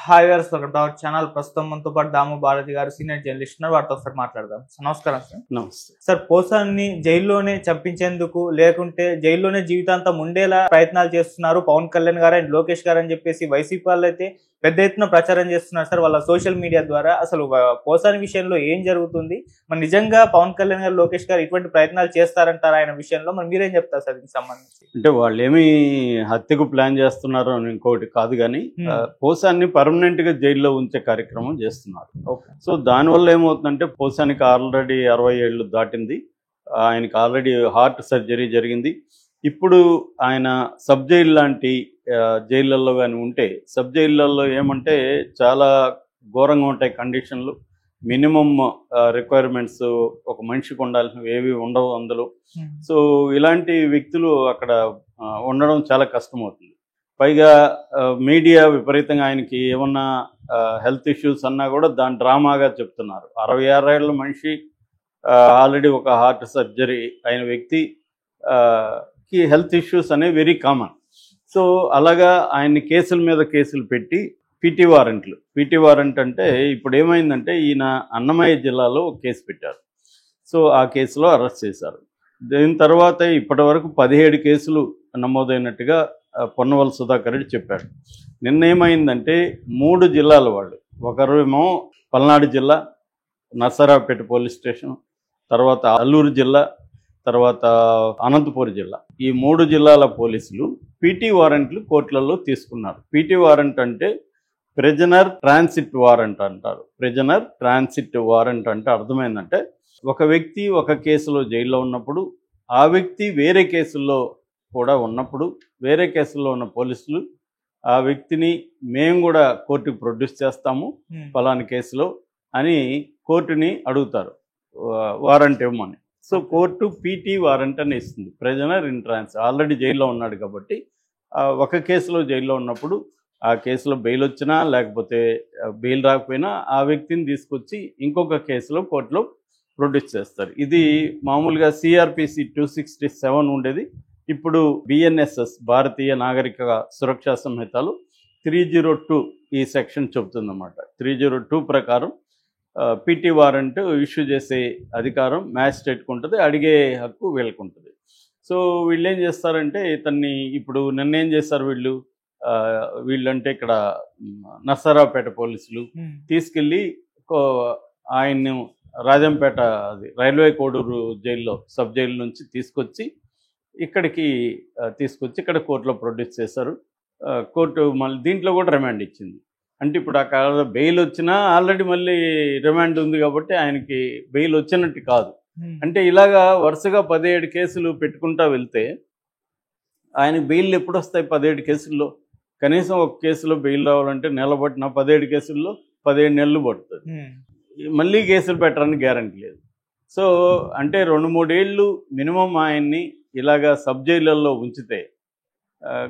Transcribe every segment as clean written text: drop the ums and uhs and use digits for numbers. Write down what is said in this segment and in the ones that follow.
Hi viewers, welcome to our channel. ప్రస్తుతం మనతో పాటు దాము భారతి గారు సీనియర్ జర్నలిస్ట్ ఉన్నారు. వారితో ఒకసారి మాట్లాడదాం. నమస్కారం సార్. నమస్తే సార్, పోసాన్ని జైల్లోనే చంపించేందుకు లేకుంటే జైల్లోనే జీవితాంతం ఉండేలా ప్రయత్నాలు చేస్తున్నారు పవన్ కళ్యాణ్ గారు అండ్ లోకేష్ గారు అని చెప్పేసి వైసీపీ వాళ్ళు అయితే పెద్ద ఎత్తున ప్రచారం చేస్తున్నారు సార్ వాళ్ళ సోషల్ మీడియా ద్వారా. అసలు పోసాని విషయంలో ఏం జరుగుతుంది? మరి నిజంగా పవన్ కళ్యాణ్ గారు లోకేష్ గారు ఇటువంటి ప్రయత్నాలు చేస్తారంటారు ఆయన విషయంలో? మరి మీరేం చెప్తారు సార్ దీనికి సంబంధించి? అంటే వాళ్ళు ఏమి హత్యకు ప్లాన్ చేస్తున్నారు అని ఇంకోటి కాదు, కానీ పోసాన్ని పర్మనెంట్ గా జైల్లో ఉంచే కార్యక్రమం చేస్తున్నారు. సో దానివల్ల ఏమవుతుందంటే పోసానికి ఆల్రెడీ 60 ఏళ్ళు దాటింది. ఆయనకి ఆల్రెడీ హార్ట్ సర్జరీ జరిగింది. ఇప్పుడు ఆయన సబ్ జైలు లాంటి జైళ్ళల్లో కానీ ఉంటే, సబ్ జైళ్ళల్లో ఏమంటే చాలా ఘోరంగా ఉంటాయి కండిషన్లు. మినిమం రిక్వైర్మెంట్స్ ఒక మనిషికి ఉండాల్సినవి ఏవి ఉండవు అందులో. సో ఇలాంటి వ్యక్తులు అక్కడ ఉండడం చాలా కష్టమవుతుంది. పైగా మీడియా విపరీతంగా ఆయనకి ఏమన్నా హెల్త్ ఇష్యూస్ అన్నా కూడా దాని డ్రామాగా చెప్తున్నారు. 66 ఏళ్ళ మనిషి, ఆల్రెడీ ఒక హార్ట్ సర్జరీ అయిన వ్యక్తి కి హెల్త్ ఇష్యూస్ అనేవి వెరీ కామన్. సో అలాగా ఆయన్ని కేసుల మీద కేసులు పెట్టి పీటీ వారెంట్ అంటే ఇప్పుడు ఏమైందంటే ఈయన అన్నమయ్య జిల్లాలో ఒక కేసు పెట్టారు. సో ఆ కేసులో అరెస్ట్ చేశారు. దీని తర్వాత ఇప్పటి వరకు 17 కేసులు నమోదైనట్టుగా పొన్నవల్ సుధాకర్ రెడ్డి చెప్పారు. నిన్న ఏమైందంటే 3 జిల్లాల వాళ్ళు, ఒకరేమో పల్నాడు జిల్లా నర్సరావుపేట పోలీస్ స్టేషన్, తర్వాత అల్లూరు జిల్లా, తర్వాత అనంతపురం జిల్లా, ఈ 3 జిల్లాల పోలీసులు పీటీ వారెంట్లు కోర్టులలో తీసుకున్నారు. పీటీ వారెంట్ అంటే ప్రిజనర్ ట్రాన్సిట్ వారెంట్ అంటారు. ప్రిజనర్ ట్రాన్సిట్ వారెంట్ అంటే అర్థమైందంటే ఒక వ్యక్తి ఒక కేసులో జైల్లో ఉన్నప్పుడు, ఆ వ్యక్తి వేరే కేసుల్లో కూడా ఉన్నప్పుడు, వేరే కేసుల్లో ఉన్న పోలీసులు ఆ వ్యక్తిని మేము కూడా కోర్టుకు ప్రొడ్యూస్ చేస్తాము ఫలాని కేసులో అని కోర్టుని అడుగుతారు వారెంట్ ఇవ్వమని. సో కోర్టు పీటీ వారెంట్ అని ఇస్తుంది. ప్రిజనర్ ఇన్ ట్రాన్స్, ఆల్రెడీ జైల్లో ఉన్నాడు కాబట్టి ఒక కేసులో జైల్లో ఉన్నప్పుడు ఆ కేసులో బెయిల్ వచ్చినా లేకపోతే బెయిల్ రాకపోయినా ఆ వ్యక్తిని తీసుకొచ్చి ఇంకొక కేసులో కోర్టులో ప్రొడ్యూస్ చేస్తారు. ఇది మామూలుగా సిఆర్పిసి 267 ఉండేది. ఇప్పుడు బిఎన్ఎస్ఎస్ భారతీయ నాగరిక సురక్షా సంహితలో 302 ఈ సెక్షన్ చెబుతుందన్నమాట. 302 ప్రకారం పీటీ వారెంట్ ఇష్యూ చేసే అధికారం మ్యాజిస్ట్రేట్కి ఉంటుంది, అడిగే హక్కు వీళ్ళకు ఉంటుంది. సో వీళ్ళు ఏం చేస్తారంటే ఇతన్ని ఇప్పుడు నిన్నేం చేస్తారు వీళ్ళంటే ఇక్కడ నర్సరావుపేట పోలీసులు తీసుకెళ్ళి ఆయన్ని రాజంపేట రైల్వే కోడూరు జైల్లో సబ్ జైలు నుంచి తీసుకొచ్చి ఇక్కడ కోర్టులో ప్రొడ్యూస్ చేశారు. కోర్టు మళ్ళీ దీంట్లో కూడా రిమాండ్ ఇచ్చింది. అంటే ఇప్పుడు ఆ కాలంలో బెయిల్ వచ్చినా ఆల్రెడీ మళ్ళీ రిమాండ్ ఉంది కాబట్టి ఆయనకి బెయిల్ వచ్చినట్టు కాదు. అంటే ఇలాగా వరుసగా 17 కేసులు పెట్టుకుంటా వెళ్తే ఆయనకి బెయిల్ ఎప్పుడు వస్తాయి? 17 కేసుల్లో కనీసం ఒక కేసులో బెయిల్ రావాలంటే నెల పట్టిన 17 కేసుల్లో 17 నెలలు పడుతుంది. మళ్ళీ కేసులు పెట్టడానికి గ్యారంటీ లేదు. సో అంటే 2-3 ఏళ్ళు మినిమం ఆయన్ని ఇలాగా సబ్ జైళ్ళల్లో ఉంచితే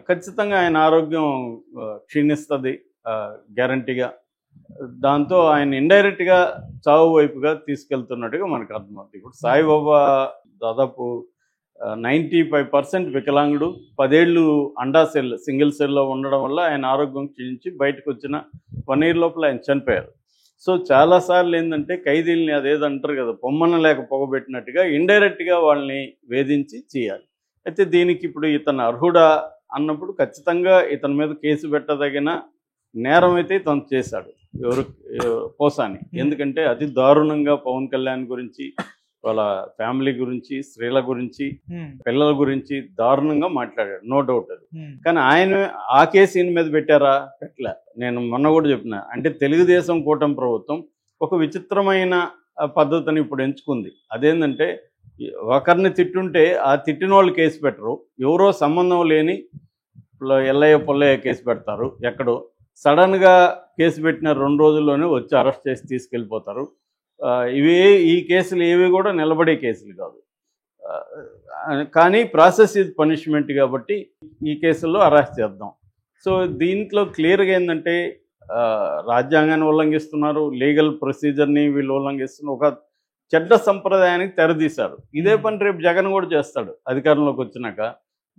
ఖచ్చితంగా ఆయన ఆరోగ్యం క్షీణిస్తుంది గ్యారంటీగా. దాంతో ఆయన ఇండైరెక్ట్గా చావు వైపుగా తీసుకెళ్తున్నట్టుగా మనకు అర్థమవుతుంది. ఇప్పుడు సాయిబాబా దాదాపు 95% వికలాంగుడు, 10 ఏళ్ళు అండా సెల్ సింగిల్ సెల్లో ఉండడం వల్ల ఆయన ఆరోగ్యం క్షీణించి బయటకు వచ్చిన 1 ఇయర్ లోపల ఆయన చనిపోయారు. సో చాలాసార్లు ఏంటంటే ఖైదీల్ని అదేదంటారు కదా, పొమ్మన లేక పొగబెట్టినట్టుగా ఇండైరెక్ట్గా వాళ్ళని వేధించి చేయాలి. అయితే దీనికి ఇప్పుడు ఇతను అర్హుడా అన్నప్పుడు ఖచ్చితంగా ఇతని మీద కేసు పెట్టదగిన నేరం అయితే ఇతను చేశాడు, పోసాని. ఎందుకంటే అతి దారుణంగా పవన్ కళ్యాణ్ గురించి, వాళ్ళ ఫ్యామిలీ గురించి, స్త్రీల గురించి, పిల్లల గురించి దారుణంగా మాట్లాడాడు, నో డౌట్ అది. కానీ ఆయన ఆ కేసు ఈయన మీద పెట్టారా? పెట్టలే. నేను మొన్న కూడా చెప్పిన, అంటే తెలుగుదేశం కూటమి ప్రభుత్వం ఒక విచిత్రమైన పద్ధతిని ఇప్పుడు ఎంచుకుంది. అదేంటంటే ఒకరిని తిట్టుంటే ఆ తిట్టిన వాళ్ళు కేసు పెట్టరు, ఎవరో సంబంధం లేని ఎల్లయ్య పొల్లయ్య కేసు పెడతారు ఎక్కడో. సడన్గా కేసు పెట్టిన 2 రోజుల్లోనే వచ్చి అరెస్ట్ చేసి తీసుకెళ్ళిపోతారు. ఈ కేసులు ఏవి కూడా నిలబడే కేసులు కాదు, కానీ ప్రాసెస్ ఈజ్ పనిష్మెంట్ కాబట్టి ఈ కేసుల్లో అరెస్ట్ చేద్దాం. సో దీంట్లో క్లియర్గా ఏంటంటే రాజ్యాంగాన్ని ఉల్లంఘిస్తున్నారు, లీగల్ ప్రొసీజర్ని వీళ్ళు ఉల్లంఘిస్తున్నారు, ఒక చెడ్డ సంప్రదాయానికి తెరదీశారు. ఇదే పని రేపు జగన్ కూడా చేస్తాడు. అధికారంలోకి వచ్చినాక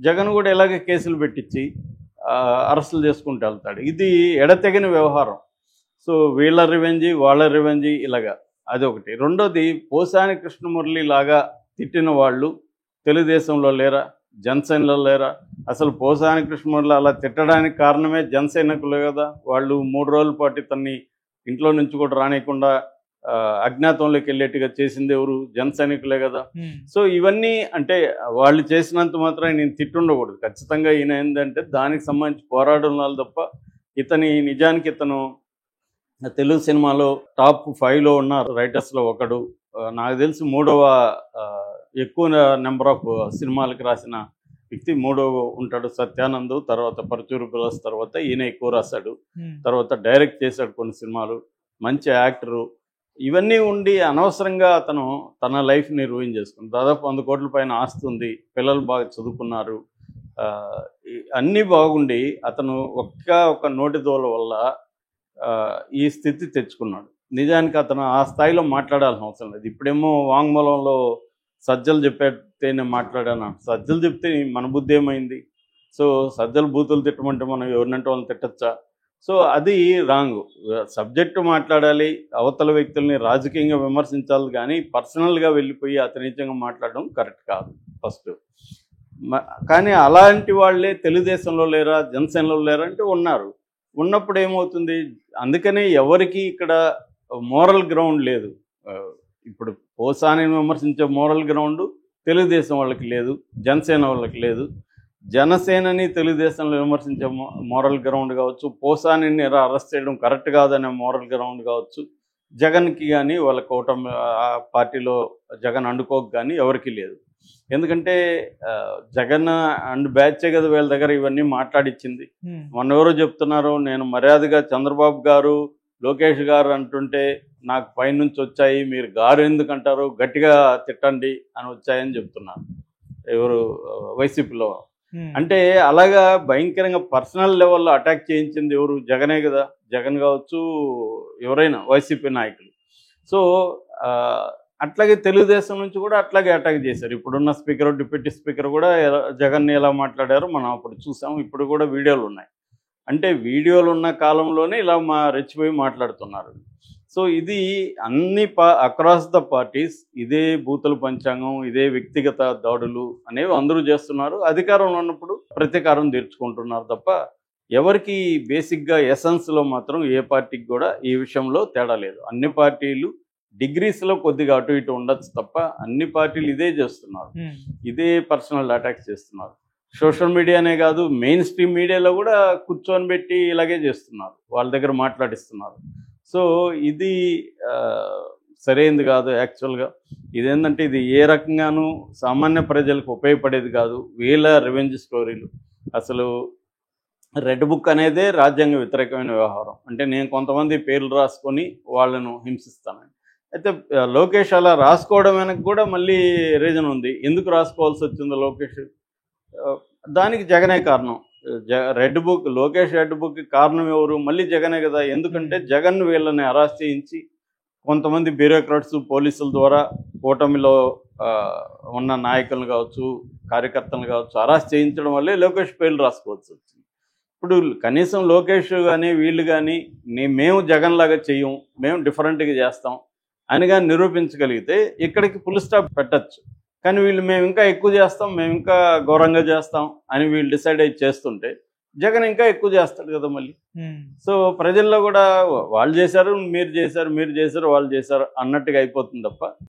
జగన్ కూడా ఇలాగే కేసులు పెట్టించి అరెస్టులు చేసుకుంటూ వెళ్తాడు. ఇది ఎడతెగని వ్యవహారం. సో వీళ్ళ రివెంజీ వాళ్ళ రివెంజీ ఇలాగా అదొకటి. రెండోది పోసాని కృష్ణమురళి లాగా తిట్టిన వాళ్ళు తెలుగుదేశంలో లేరా, జనసేనలో లేరా? అసలు పోసాని కృష్ణమురళి అలా తిట్టడానికి కారణమే జనసైనికులే కదా. వాళ్ళు 3 రోజుల పాటు ఇతన్ని ఇంట్లో నుంచి కూడా రానియకుండా అజ్ఞాతంలోకి వెళ్ళేట్టుగా చేసింది ఎవరు? జనసైనికులే కదా. సో ఇవన్నీ అంటే వాళ్ళు చేసినంత మాత్రం నేను తిట్టుండకూడదు. ఖచ్చితంగా ఈయన ఏంటంటే దానికి సంబంధించి పోరాడడం తప్ప నిజానికి ఇతను తెలుగు సినిమాలో టాప్ 5లో ఉన్న రైటర్స్లో ఒకడు. నాకు తెలిసి 3వ ఎక్కువ నెంబర్ ఆఫ్ సినిమాలకు రాసిన వ్యక్తి 3వ ఉంటాడు సత్యానంద్. తర్వాత పరచూరు బ్రదర్స్ తర్వాత ఈయన ఎక్కువ రాశాడు. తర్వాత డైరెక్ట్ చేశాడు కొన్ని సినిమాలు. మంచి యాక్టరు. ఇవన్నీ ఉండి అనవసరంగా అతను తన లైఫ్ని రూయిన్ చేసుకుంది. దాదాపు 100 కోట్ల పైన ఆస్తి ఉంది, పిల్లలు బాగా చదువుకున్నారు, అన్నీ బాగుండి అతను ఒక నోటి దోల వల్ల ఈ స్థితి తెచ్చుకున్నాడు. నిజానికి అతను ఆ స్థాయిలో మాట్లాడాల్సిన అవసరం లేదు. ఇప్పుడేమో వాంగ్మూలంలో సజ్జలు చెప్పేటేనే మాట్లాడాను. సజ్జలు చెప్తే మన బుద్ధి ఏమైంది? సో సజ్జలు బూతులు తిట్టమంటే మనం ఎవరినంటే వాళ్ళని తిట్టచ్చా? సో అది రాంగ్. సబ్జెక్టు మాట్లాడాలి, అవతల వ్యక్తుల్ని రాజకీయంగా విమర్శించాలి, కానీ పర్సనల్గా వెళ్ళిపోయి అతనిజంగా మాట్లాడడం కరెక్ట్ కాదు ఫస్ట్. కానీ అలాంటి వాళ్ళే తెలుగుదేశంలో లేరా, జనసేనలో లేరా అంటే ఉన్నారు. ఉన్నప్పుడు ఏమవుతుంది? అందుకనే ఎవరికి ఇక్కడ మోరల్ గ్రౌండ్ లేదు. ఇప్పుడు పోసాని విమర్శించే మోరల్ గ్రౌండ్ తెలుగుదేశం వాళ్ళకి లేదు, జనసేన వాళ్ళకి లేదు. జనసేనని తెలుగుదేశంలో విమర్శించే మోరల్ గ్రౌండ్ కావచ్చు, పోసాని అరెస్ట్ చేయడం కరెక్ట్ కాదనే మోరల్ గ్రౌండ్ కావచ్చు, జగన్కి కానీ వాళ్ళ కూటమి పార్టీలో జగన్ అండుకోకు కానీ ఎవరికి లేదు. ఎందుకంటే జగన్ అండ్ బ్యాచే కదా వీళ్ళ దగ్గర ఇవన్నీ మాట్లాడిచ్చింది. మొన్న ఎవరో చెప్తున్నారు, నేను మర్యాదగా చంద్రబాబు గారు లోకేష్ గారు అంటుంటే నాకు పైనుంచి వచ్చాయి, మీరు గారు ఎందుకంటారు, గట్టిగా తిట్టండి అని వచ్చాయని చెప్తున్నారు ఎవరు వైసీపీలో. అంటే అలాగా భయంకరంగా పర్సనల్ లెవెల్లో అటాక్ చేయించింది ఎవరు? జగనే కదా. జగన్ కావచ్చు, ఎవరైనా వైసీపీ నాయకులు. సో అట్లాగే తెలుగుదేశం నుంచి కూడా అట్లాగే అటాక్ చేశారు. ఇప్పుడున్న స్పీకర్, డిప్యూటీ స్పీకర్ కూడా జగన్ని ఎలా మాట్లాడారో మనం అప్పుడు చూసాం. ఇప్పుడు కూడా వీడియోలు ఉన్నాయి. అంటే వీడియోలు ఉన్న కాలంలోనే ఇలా రెచ్చిపోయి మాట్లాడుతున్నారు. సో ఇది అన్ని అక్రాస్ ద పార్టీస్ ఇదే బూతుల పంచాంగం, ఇదే వ్యక్తిగత దాడులు అనేవి అందరూ చేస్తున్నారు. అధికారంలో ఉన్నప్పుడు ప్రతీకారం తీర్చుకుంటున్నారు తప్ప ఎవరికి బేసిక్గా ఎసెన్స్లో మాత్రం ఏ పార్టీకి కూడా ఈ విషయంలో తేడా లేదు. అన్ని పార్టీలు డిగ్రీస్లో కొద్దిగా అటు ఇటు ఉండొచ్చు తప్ప అన్ని పార్టీలు ఇదే చేస్తున్నారు, ఇదే పర్సనల్ అటాక్స్ చేస్తున్నారు. సోషల్ మీడియానే కాదు, మెయిన్ స్ట్రీమ్ మీడియాలో కూడా కూర్చొని పెట్టి ఇలాగే చేస్తున్నారు, వాళ్ళ దగ్గర మాట్లాడిస్తున్నారు. సో ఇది సరైనది కాదు. యాక్చువల్గా ఇదేంటంటే ఇది ఏ రకంగానూ సామాన్య ప్రజలకు ఉపయోగపడేది కాదు. వీళ్ళ రివెంజ్ స్టోరీలు. అసలు రెడ్ బుక్ అనేదే రాజ్యాంగ వ్యతిరేకమైన వ్యవహారం. అంటే నేను కొంతమంది పేర్లు రాసుకొని వాళ్ళను హింసిస్తానని. అయితే లోకేష్ అలా రాసుకోవడం వెనక కూడా మళ్ళీ రీజన్ ఉంది. ఎందుకు రాసుకోవాల్సి వచ్చిందో లోకేష్, దానికి జగనే కారణం. లోకేష్ రెడ్ బుక్కి కారణం ఎవరు? మళ్ళీ జగనే కదా. ఎందుకంటే జగన్ వీళ్ళని అరెస్ట్ చేయించి కొంతమంది బ్యూరోక్రాట్స్, పోలీసుల ద్వారా కూటమిలో ఉన్న నాయకులను కావచ్చు, కార్యకర్తలను కావచ్చు అరెస్ట్ చేయించడం వల్లే లోకేష్ పేర్లు రాసుకోవాల్సి వచ్చింది. ఇప్పుడు కనీసం లోకేష్ కానీ వీళ్ళు కానీ మేము జగన్ లాగా చెయ్యం, మేము డిఫరెంట్గా చేస్తాం అని కానీ నిరూపించగలిగితే ఇక్కడికి ఫుల్ స్టాప్ పెట్టచ్చు. కానీ వీళ్ళు మేము ఇంకా ఎక్కువ చేస్తాం, మేము ఇంకా ఘోరంగా చేస్తాం అని వీళ్ళు డిసైడ్ అయ్యి చేస్తుంటే జగన్ ఇంకా ఎక్కువ చేస్తాడు కదా మళ్ళీ. సో ప్రజల్లో కూడా వాళ్ళు చేశారు, మీరు చేశారు, వాళ్ళు చేశారు అన్నట్టుగా అయిపోతుంది తప్ప